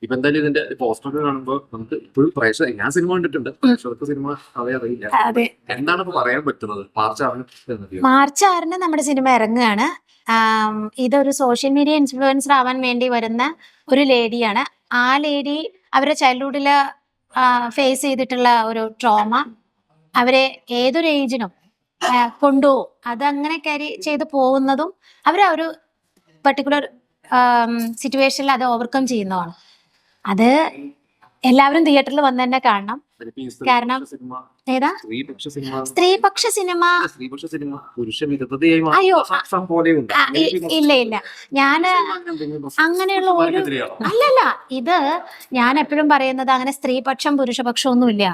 ഇപ്പൊ എന്തായാലും ഇതിന്റെ പോസ്റ്റർ കാണുമ്പോൾ നമുക്ക് ഇപ്പോഴും പ്രേക്ഷകർ, ഞാൻ സിനിമ കണ്ടിട്ടുണ്ട്, പ്രേക്ഷകർക്ക് സിനിമ അതേ അറിയില്ല. എന്താണ് ഇപ്പൊ പറയാൻ പറ്റുന്നത്? മാർച്ച് 6 നമ്മുടെ സിനിമ ഇറങ്ങുകയാണ്. ഇതൊരു സോഷ്യൽ മീഡിയ ഇൻഫ്ലുവൻസർ ആവാൻ വേണ്ടി വരുന്ന ഒരു ലേഡിയാണ്. ആ ലേഡി അവരുടെ ചൈൽഡ്ഹുഡിൽ ഫേസ് ചെയ്തിട്ടുള്ള ഒരു ട്രോമ അവരെ ഏതൊരു ഏജിനും കൊണ്ടുപോകും. അതങ്ങനെ ക്യാരി ചെയ്ത് പോകുന്നതും അവരെ ഒരു പർട്ടിക്കുലർ സിറ്റുവേഷനിൽ അത് ഓവർകം ചെയ്യുന്നതാണ്. അത് എല്ലാവരും തിയേറ്ററിൽ വന്ന് തന്നെ കാണണം. കാരണം ഏതാ സ്ത്രീപക്ഷ സിനിമ? അയ്യോ ഇല്ല ഇല്ല, ഞാന് അങ്ങനെയുള്ള ഒരു അല്ലല്ല. ഇത് ഞാൻ എപ്പോഴും പറയുന്നത് അങ്ങനെ സ്ത്രീപക്ഷം പുരുഷപക്ഷം ഒന്നുമില്ല.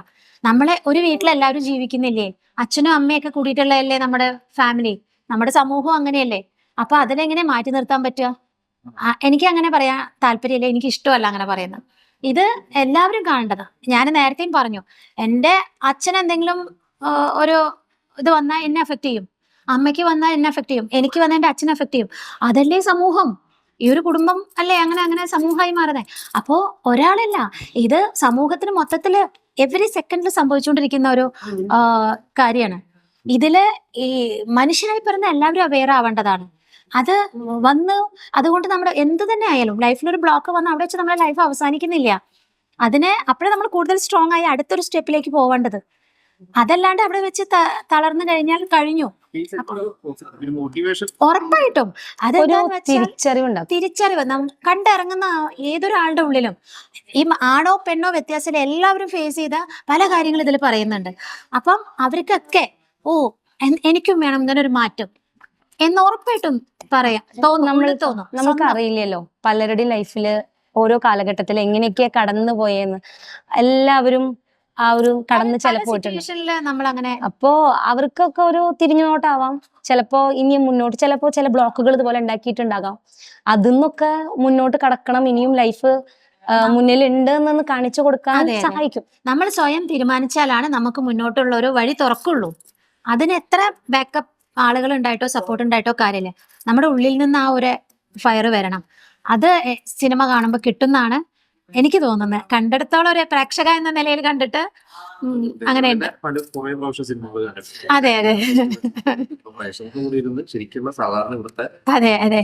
നമ്മളെ ഒരു വീട്ടിലെല്ലാവരും ജീവിക്കുന്നില്ലേ, അച്ഛനും അമ്മയൊക്കെ കൂടിയിട്ടുള്ളതല്ലേ നമ്മുടെ ഫാമിലി, നമ്മുടെ സമൂഹം അങ്ങനെയല്ലേ. അപ്പൊ അതിനെങ്ങനെ മാറ്റി നിർത്താൻ പറ്റുക? എനിക്ക് അങ്ങനെ പറയാൻ താല്പര്യമില്ല, എനിക്ക് ഇഷ്ടമല്ല അങ്ങനെ പറയുന്നത്. ഇത് എല്ലാവരും കാണേണ്ടതാ. ഞാൻ നേരത്തെയും പറഞ്ഞു, എൻ്റെ അച്ഛൻ എന്തെങ്കിലും ഒരു ഇത് വന്നാൽ എന്നെ അഫക്റ്റ് ചെയ്യും, അമ്മയ്ക്ക് വന്നാൽ എന്നെ അഫക്റ്റ് ചെയ്യും, എനിക്ക് വന്നാൽ എൻ്റെ അച്ഛനെ അഫക്റ്റ് ചെയ്യും. അതല്ലേ സമൂഹം, ഈ ഒരു കുടുംബം അല്ലേ അങ്ങനെ സമൂഹമായി മാറുന്നത്. അപ്പോ ഒരാളല്ല, ഇത് സമൂഹത്തിന് മൊത്തത്തില് എവറി സെക്കൻഡിൽ സംഭവിച്ചുകൊണ്ടിരിക്കുന്ന ഒരു കാര്യമാണ്. ഇതില് ഈ മനുഷ്യനായി പറഞ്ഞ എല്ലാവരും അവെയർ ആവേണ്ടതാണ്. അത് വന്ന് അതുകൊണ്ട് നമ്മുടെ എന്ത് തന്നെ ആയാലും ലൈഫിലൊരു ബ്ലോക്ക് വന്ന് അവിടെ വെച്ച് നമ്മുടെ ലൈഫ് അവസാനിക്കുന്നില്ല. അതിനെ അപ്പോഴേ നമ്മൾ കൂടുതൽ സ്ട്രോങ് ആയി അടുത്തൊരു സ്റ്റെപ്പിലേക്ക് പോവേണ്ടത്. അതല്ലാണ്ട് അവിടെ വെച്ച് തളർന്നു കഴിഞ്ഞാൽ കഴിഞ്ഞു. ഉറപ്പായിട്ടും അതെന്താന്ന് വെച്ചാൽ തിരിച്ചറിവ് കണ്ടിറങ്ങുന്ന ഏതൊരാളുടെ ഉള്ളിലും, ഈ ആണോ പെണ്ണോ വ്യത്യാസമില്ല, എല്ലാവരും ഫേസ് ചെയ്ത പല കാര്യങ്ങളും ഇതിൽ പറയുന്നുണ്ട്. അപ്പം അവർക്കൊക്കെ എനിക്കും വേണം ഇങ്ങനെ ഒരു മാറ്റം എന്ന് ഉറപ്പായിട്ടും പറയാം. തോന്നും. നമുക്ക് അറിയില്ലല്ലോ പലരുടെയും ലൈഫില് ഓരോ കാലഘട്ടത്തിൽ എങ്ങനെയൊക്കെയാ കടന്നു പോയെന്ന്. എല്ലാവരും ആ ഒരു കടന്ന് ചിലപ്പോ നമ്മളങ്ങനെ, അപ്പോ അവർക്കൊക്കെ ഒരു തിരിഞ്ഞുനോട്ടാവാം. ചിലപ്പോ ഇനി മുന്നോട്ട് ചിലപ്പോ ചില ബ്ലോക്കുകൾ ഇതുപോലെ ഉണ്ടാക്കിയിട്ടുണ്ടാകാം. അതിന്നൊക്കെ മുന്നോട്ട് കടക്കണം, ഇനിയും ലൈഫ് മുന്നിലുണ്ട് എന്ന് കാണിച്ചു കൊടുക്കാൻ സഹായിക്കും. നമ്മൾ സ്വയം തീരുമാനിച്ചാലാണ് നമുക്ക് മുന്നോട്ടുള്ള ഒരു വഴി തുറക്കുള്ളൂ. അതിന് എത്ര ബാക്കപ്പ് ആളുകൾ ഉണ്ടായിട്ടോ സപ്പോർട്ട് ഉണ്ടായിട്ടോ കാര്യമില്ല. നമ്മുടെ ഉള്ളിൽ നിന്ന് ആ ഒരു ഫയർ വരണം. അത് സിനിമ കാണുമ്പോൾ കിട്ടുന്നാണ് എനിക്ക് തോന്നുന്നത്. കണ്ടെടുത്തോളം ഒരു പ്രേക്ഷക എന്ന നിലയിൽ കണ്ടിട്ട് അങ്ങനെയുണ്ട്. അതെ അതെ അതെ അതെ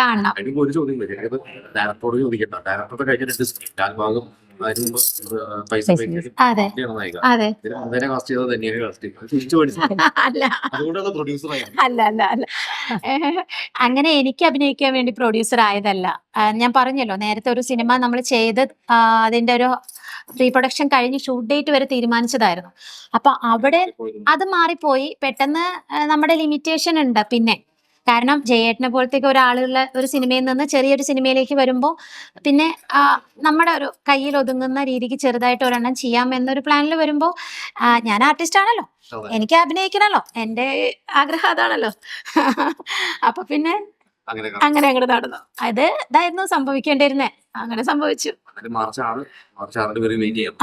കാണണം. അതെ അതെ അല്ല അല്ല അല്ല, അങ്ങനെ എനിക്ക് അഭിനയിക്കാൻ വേണ്ടി പ്രൊഡ്യൂസർ ആയതല്ല. ഞാൻ പറഞ്ഞല്ലോ നേരത്തെ ഒരു സിനിമ നമ്മൾ ചെയ്ത് അതിന്റെ ഒരു പ്രീ പ്രൊഡക്ഷൻ കഴിഞ്ഞ് ഷൂട്ട് ഡേറ്റ് വരെ തീരുമാനിച്ചതായിരുന്നു. അപ്പൊ അവിടെ അത് മാറിപ്പോയി. പെട്ടെന്ന് നമ്മുടെ ലിമിറ്റേഷൻ ഉണ്ട്. പിന്നെ കാരണം ജയേട്ടനെ പോലത്തേക്ക് ഒരാളുള്ള ഒരു സിനിമയിൽ നിന്ന് ചെറിയൊരു സിനിമയിലേക്ക് വരുമ്പോൾ പിന്നെ നമ്മുടെ ഒരു കയ്യിൽ ഒതുങ്ങുന്ന രീതിക്ക് ചെറുതായിട്ട് ഒരെണ്ണം ചെയ്യാമെന്നൊരു പ്ലാനിൽ വരുമ്പോൾ ഞാൻ ആർട്ടിസ്റ്റ് ആണല്ലോ, എനിക്ക് അഭിനയിക്കണല്ലോ, എൻ്റെ ആഗ്രഹം അതാണല്ലോ. അപ്പൊ പിന്നെ അങ്ങനെ അങ്ങോട്ട് നടന്നു. ഇതായിരുന്നു സംഭവിക്കേണ്ടിയിരുന്നേ, അങ്ങനെ സംഭവിച്ചു.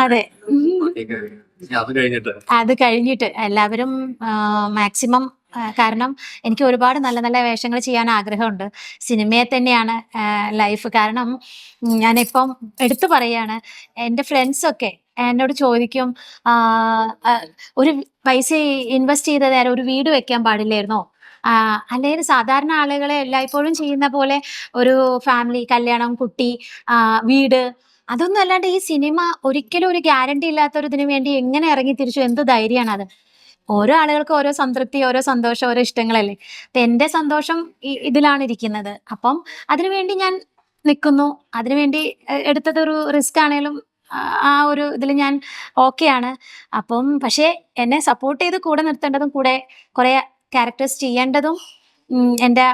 അതെ, അത് കഴിഞ്ഞിട്ട് എല്ലാവരും മാക്സിമം, കാരണം എനിക്ക് ഒരുപാട് നല്ല നല്ല വേഷങ്ങൾ ചെയ്യാൻ ആഗ്രഹമുണ്ട്. സിനിമയെ തന്നെയാണ് ലൈഫ്. കാരണം ഞാനിപ്പം എടുത്തു പറയാണ്, എൻ്റെ ഫ്രണ്ട്സൊക്കെ എന്നോട് ചോദിക്കും, ഒരു പൈസ ഇൻവെസ്റ്റ് ചെയ്ത നേരം ഒരു വീട് വെക്കാൻ പാടില്ലായിരുന്നോ? അല്ലെങ്കിൽ സാധാരണ ആളുകളെ എല്ലായ്പ്പോഴും ചെയ്യുന്ന പോലെ ഒരു ഫാമിലി, കല്യാണം, കുട്ടി, വീട്, അതൊന്നും അല്ലാണ്ട് ഈ സിനിമ ഒരിക്കലും ഒരു ഗ്യാരണ്ടി ഇല്ലാത്തൊരു ഇതിനു വേണ്ടി എങ്ങനെ ഇറങ്ങി തിരിച്ചു? എന്ത് ധൈര്യമാണ് അത്? ഓരോ ആളുകൾക്ക് ഓരോ സംതൃപ്തി, ഓരോ സന്തോഷം, ഓരോ ഇഷ്ടങ്ങളല്ലേ. എന്റെ സന്തോഷം ഇതിലാണ് ഇരിക്കുന്നത്. അപ്പം അതിനുവേണ്ടി ഞാൻ നിൽക്കുന്നു. അതിനുവേണ്ടി എടുത്തതൊരു റിസ്ക് ആണെങ്കിലും ആ ഒരു ഇതിൽ ഞാൻ ഓക്കെയാണ്. അപ്പം പക്ഷേ എന്നെ സപ്പോർട്ട് ചെയ്ത് കൂടെ നിർത്തേണ്ടതും കൂടെ കുറെ ക്യാരക്ടേഴ്സ് ചെയ്യേണ്ടതും എൻ്റെ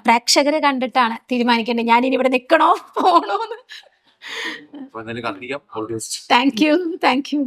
പ്രേക്ഷകർ കണ്ടിട്ടാണ് തീരുമാനിക്കേണ്ടത്. ഞാൻ ഇനി ഇവിടെ നിൽക്കണോ പോണോന്ന്. Thank U.